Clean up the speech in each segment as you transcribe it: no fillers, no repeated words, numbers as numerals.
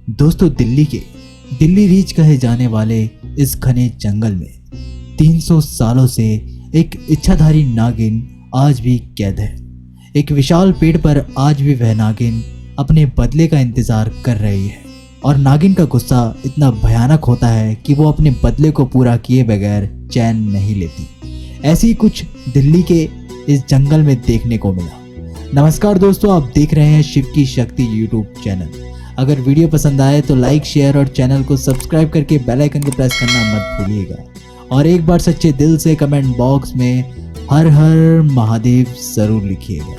दोस्तों दिल्ली रीच कहे जाने वाले इस घने जंगल में 300 सालों से एक इच्छाधारी नागिन आज भी कैद है। एक विशाल पेड़ पर आज भी वह नागिन अपने बदले का इंतजार कर रही है और नागिन का गुस्सा इतना भयानक होता है कि वो अपने बदले को पूरा किए बगैर चैन नहीं लेती। ऐसी कुछ दिल्ली के इस जंगल में देखने को मिला। नमस्कार दोस्तों, आप देख रहे हैं शिव की शक्ति यूट्यूब चैनल। अगर वीडियो पसंद आए तो लाइक, शेयर और चैनल को सब्सक्राइब करके बेल आइकन को प्रेस करना मत भूलिएगा और एक बार सच्चे दिल से कमेंट बॉक्स में हर हर महादेव जरूर लिखिएगा।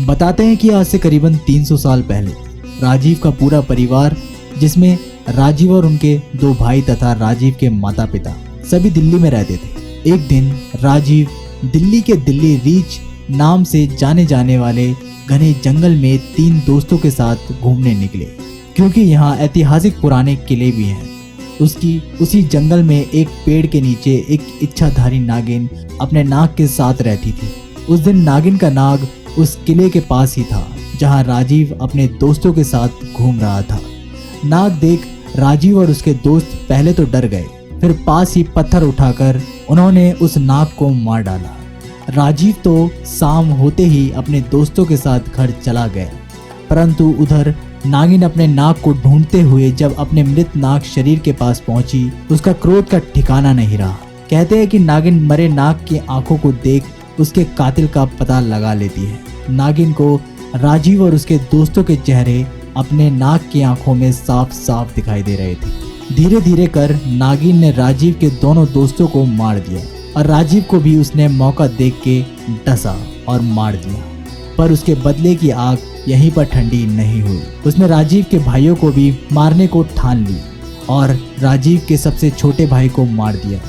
बताते हैं कि आज से करीबन 300 साल पहले राजीव का पूरा परिवार, जिसमें राजीव और उनके 2 भाई तथा राजीव के माता पिता सभी दिल्ली में रहते थे। एक दिन राजीव दिल्ली के दिल्ली रीच नाम से जाने जाने वाले घने जंगल में 3 दोस्तों के साथ घूमने निकले, क्योंकि यहाँ ऐतिहासिक पुराने किले भी हैं। उसी जंगल में एक पेड़ के नीचे एक इच्छाधारी नागिन अपने नाग के साथ रहती थी। उस दिन नागिन का नाग उस किले के पास ही था जहाँ राजीव अपने दोस्तों के साथ घूम रहा था। नाग देख राजीव और उसके दोस्त पहले तो डर गए, फिर पास ही पत्थर उठाकर उन्होंने उस नाग को मार डाला। राजीव तो शाम होते ही अपने दोस्तों के साथ घर चला गया, परंतु उधर नागिन अपने नाग को ढूंढते हुए जब अपने मृत नाग शरीर के पास पहुंची, उसका क्रोध का ठिकाना नहीं रहा। कहते हैं कि नागिन मरे नाग की आंखों को देख उसके कातिल का पता लगा लेती है। नागिन को राजीव और उसके दोस्तों के चेहरे अपने नाग की आंखों में साफ साफ दिखाई दे रहे थे। धीरे धीरे कर नागिन ने राजीव के दोनों दोस्तों को मार दिया और राजीव को भी उसने मौका देख के डसा और मार दिया, पर उसके बदले की आग यहीं पर ठंडी नहीं हुई। उसने राजीव के भाइयों को भी मारने को ठान ली और राजीव के सबसे छोटे भाई को मार दिया।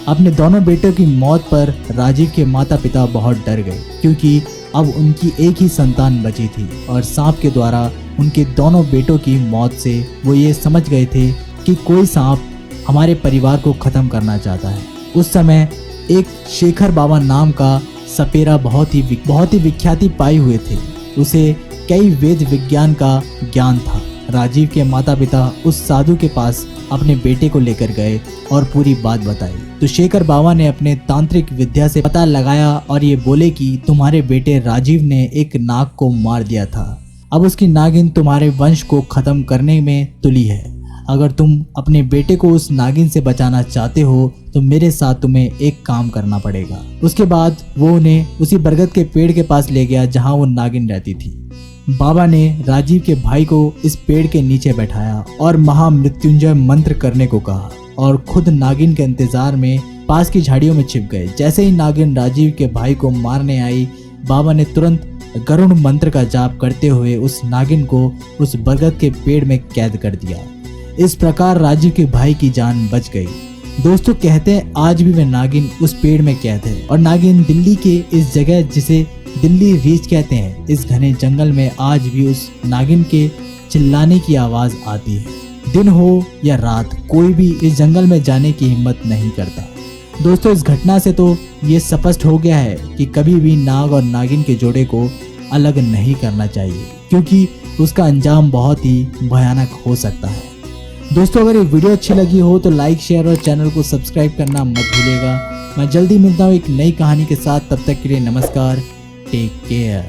अपने दोनों बेटों की मौत पर राजीव के माता पिता बहुत डर गए, क्योंकि अब उनकी एक ही संतान बची थी और सांप के द्वारा उनके दोनों बेटों की मौत से वो ये समझ गए थे कि कोई सांप हमारे परिवार को खत्म करना चाहता है। उस समय एक शेखर बाबा नाम का सपेरा बहुत ही विख्याति पाए हुए थे। उसे कई वेद विज्ञान का ज्ञान था। राजीव के माता पिता उस साधु के पास अपने बेटे को लेकर गए और पूरी बात बताई। तो शेखर बाबा ने अपने तांत्रिक विद्या से पता लगाया और ये बोले कि तुम्हारे बेटे राजीव ने एक नाग को मार दिया था। अब उसकी नागिन तुम्हारे वंश को खत्म करने में तुली है। अगर तुम अपने बेटे को उस नागिन से बचाना चाहते हो तो मेरे साथ तुम्हें एक काम करना पड़ेगा। उसके बाद वो उन्हें उसी बरगद के पेड़ के पास ले गया जहाँ वो नागिन रहती थी। बाबा ने राजीव के भाई को इस पेड़ के नीचे बैठाया और महामृत्युंजय मंत्र करने को कहा और खुद नागिन के इंतजार में पास की झाड़ियों में छिप गए। जैसे ही नागिन राजीव के भाई को मारने आई, बाबा ने तुरंत गरुड़ मंत्र का जाप करते हुए उस नागिन को उस बरगद के पेड़ में कैद कर दिया। इस प्रकार राजीव के भाई की जान बच गई। दोस्तों, कहते हैं आज भी वह नागिन उस पेड़ में कैद है और नागिन दिल्ली के इस जगह जिसे दिल्ली रीच कहते हैं, इस घने जंगल में आज भी उस नागिन के चिल्लाने की आवाज आती है। दिन हो या रात, कोई भी इस जंगल में जाने की हिम्मत नहीं करता। दोस्तों, इस घटना से तो ये स्पष्ट हो गया है कि कभी भी नाग और नागिन के जोड़े को अलग नहीं करना चाहिए, क्योंकि उसका अंजाम बहुत ही भयानक हो सकता है। दोस्तों, अगर ये वीडियो अच्छी लगी हो तो लाइक, शेयर और चैनल को सब्सक्राइब करना मत भूलिएगा। मैं जल्दी मिलता हूँ एक नई कहानी के साथ। तब तक के लिए नमस्कार, टेक केयर।